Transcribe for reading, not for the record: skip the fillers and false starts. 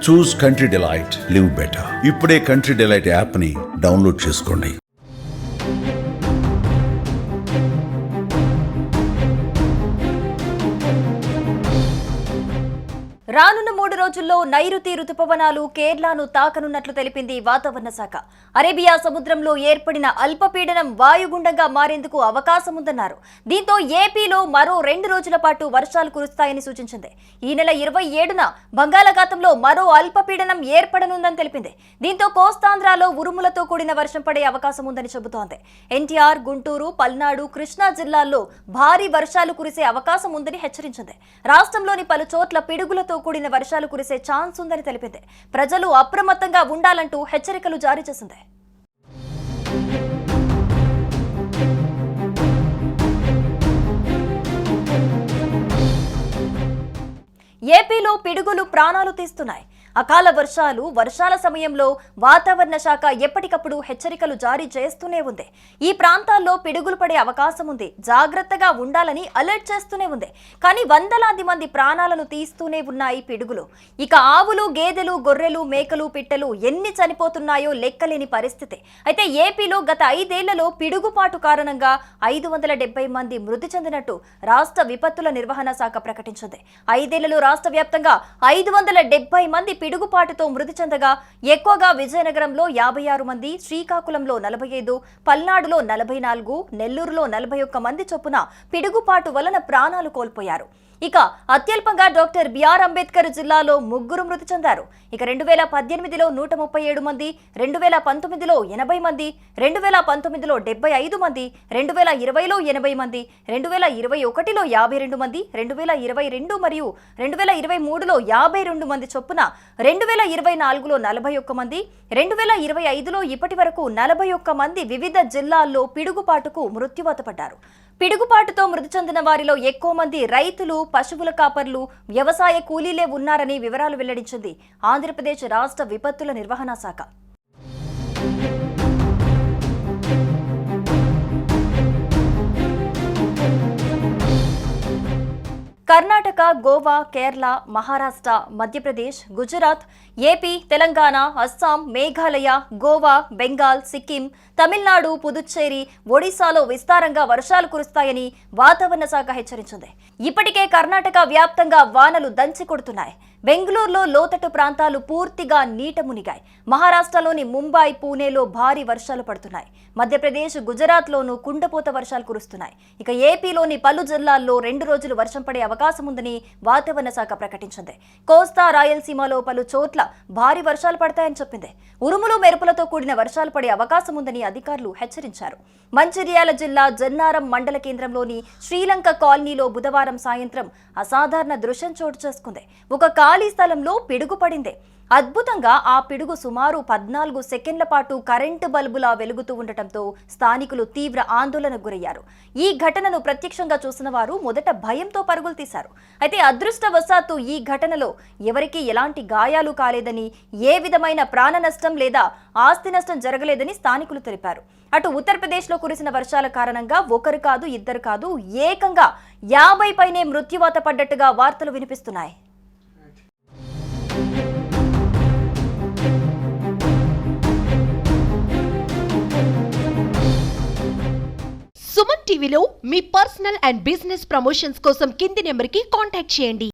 చూస్ country delight, live better. ఇప్పుడే country delight app ని download చేసుకోండి. రానున్న 3 రోజుల్లో నైరుతి రుతుపవనాలు కేరళను తాకనున్నట్లు తెలిపింది వాతావరణ శాఖ. అరేబియా సముద్రంలో ఏర్పడిన అల్పపీడనం వాయుగుండంగా మారేందుకు అవకాశం ఉందన్నారు. దీంతో ఏపీలో మరో 2 రోజుల పాటు వర్షాలు కురుస్తాయని సూచించింది. ఈ నెల 27న బంగాళాఖాతంలో మరో అల్పపీడనం ఏర్పడనుందని తెలిపింది. దీంతో కోస్తాంధ్రలో ఉరుములతో కూడిన వర్షం పడే అవకాశం ఉందని చెబుతోంది. ఎన్టీఆర్, గుంటూరు, పల్నాడు, కృష్ణా జిల్లాల్లో భారీ వర్షాలు కురిసే అవకాశం ఉందని హెచ్చరించింది. రాష్ట్రంలోని పలు చోట్ల పిడుగులతో కూడిన వర్షాలు కురిసే ఛాన్స్ ఉందని తెలిపింది. ప్రజలు అప్రమత్తంగా ఉండాలంటూ హెచ్చరికలు జారీ చేసింది. ఏపీలో పిడుగులు ప్రాణాలు తీస్తున్నాయి. అకాల వర్షాల సమయంలో వాతావరణ శాఖ ఎప్పటికప్పుడు హెచ్చరికలు జారీ చేస్తూనే ఉంది. ఈ ప్రాంతాల్లో పిడుగులు పడే అవకాశం ఉంది, జాగ్రత్తగా ఉండాలని అలర్ట్ చేస్తూనే ఉంది. కానీ వందలాది మంది ప్రాణాలను తీస్తూనే ఉన్నాయి పిడుగులు. ఇక ఆవులు, గేదెలు, గొర్రెలు, మేకలు, పిట్టలు ఎన్ని చనిపోతున్నాయో లెక్కలేని పరిస్థితి. అయితే ఏపీలో గత 5 ఏళ్లలో పిడుగుపాటు కారణంగా 570 మంది మృతి చెందినట్టు రాష్ట్ర విపత్తుల నిర్వహణ శాఖ ప్రకటించింది. 5 ఏళ్లలో రాష్ట్ర వ్యాప్తంగా 570 మంది పిడుగుపాటుతో మృతి చెందగా ఎక్కువగా విజయనగరంలో 56 మంది, శ్రీకాకుళంలో 45, పల్నాడులో 44, నెల్లూరులో 41 మంది చొప్పున పిడుగుపాటు వలన ప్రాణాలు కోల్పోయారు. ఇక అత్యల్పంగా డాక్టర్ బిఆర్ అంబేద్కర్ జిల్లాలో 3 మృతి చెందారు. ఇక 2018లో 137 మంది, 2019లో 80 మంది, 2019లో 75 మంది, 2020లో 80 మంది, 2021లో 52 మంది, 2022 మరియు 2023లో 52 మంది చొప్పున 2024లో 41 మంది, 2025లో ఇప్పటి వరకు 41 మంది వివిధ జిల్లాల్లో పిడుగుపాటుకు మృత్యువాత పడ్డారు. పిడుగుపాటుతో మృతి చెందిన వారిలో ఎక్కువ మంది రైతులు, పశువుల కాపర్లు, వ్యవసాయ కూలీలే ఉన్నారని వివరాలు వెల్లడించింది ఆంధ్రప్రదేశ్ రాష్ట్ర విపత్తుల నిర్వహణ శాఖ. కర్ణాటక, గోవా, కేరళ, మహారాష్ట్ర, మధ్యప్రదేశ్, గుజరాత్, ఏపీ, తెలంగాణ, అస్సాం, మేఘాలయ, గోవా, బెంగాల్, సిక్కిం, తమిళనాడు, పుదుచ్చేరి, ఒడిశాలో విస్తారంగా వర్షాలు కురుస్తాయని వాతావరణ శాఖ హెచ్చరించింది. ఇప్పటికే కర్ణాటక వ్యాప్తంగా వానలు దంచి కొడుతున్నాయి. బెంగళూరులో లోతట్టు ప్రాంతాలు పూర్తిగా నీట మునిగాయి. మహారాష్ట్రలోని ముంబై, పూణేలో భారీ వర్షాలు పడుతున్నాయి. మధ్యప్రదేశ్, గుజరాత్లోనూ కుండపోత వర్షాలు కురుస్తున్నాయి. ఇక ఏపీలోని పలు జిల్లాల్లో 2 రోజులు వర్షం పడే అవకాశం ఉందని వాతావరణ శాఖ ప్రకటించింది. కోస్తా, రాయలసీమలో పలు చోట్ల భారీ వర్షాలు పడతాయని చెప్పింది. ఉరుములు, మెరుపులతో కూడిన వర్షాలు పడే అవకాశం ఉందని అధికారులు హెచ్చరించారు. మంచిర్యాల జిల్లా జన్నారం మండల కేంద్రంలోని శ్రీలంక కాలనీలో బుధవారం సాయంత్రం అసాధారణ దృశ్యం చోటు చేసుకుంది. ఒక ఖాళీ స్థలంలో పిడుగు పడింది. అద్భుతంగా ఆ పిడుగు సుమారు 14 సెకండ్ల పాటు కరెంటు బల్బులా వెలుగుతూ ఉండటంతో స్థానికులు తీవ్ర ఆందోళనకు గురయ్యారు. ఈ ఘటనను ప్రత్యక్షంగా చూసిన వారు మొదట భయంతో పరుగులు తీశారు. అయితే అదృష్టవశాత్తు ఈ ఘటనలో ఎవరికీ ఎలాంటి గాయాలు కాలేదని, ఏ విధమైన ప్రాణ నష్టం లేదా ఆస్తి నష్టం జరగలేదని స్థానికులు తెలిపారు. అటు ఉత్తరప్రదేశ్లో కురిసిన వర్షాల కారణంగా 1 కాదు, 2 కాదు, ఏకంగా 50 పైనే మృత్యువాత పడ్డట్టుగా వార్తలు వినిపిస్తున్నాయి. సుమన్ టీవీలో మీ పర్సనల్ అండ్ బిజినెస్ ప్రమోషన్స్ కోసం కింది నెంబర్కి కాంటాక్ట్ చేయండి.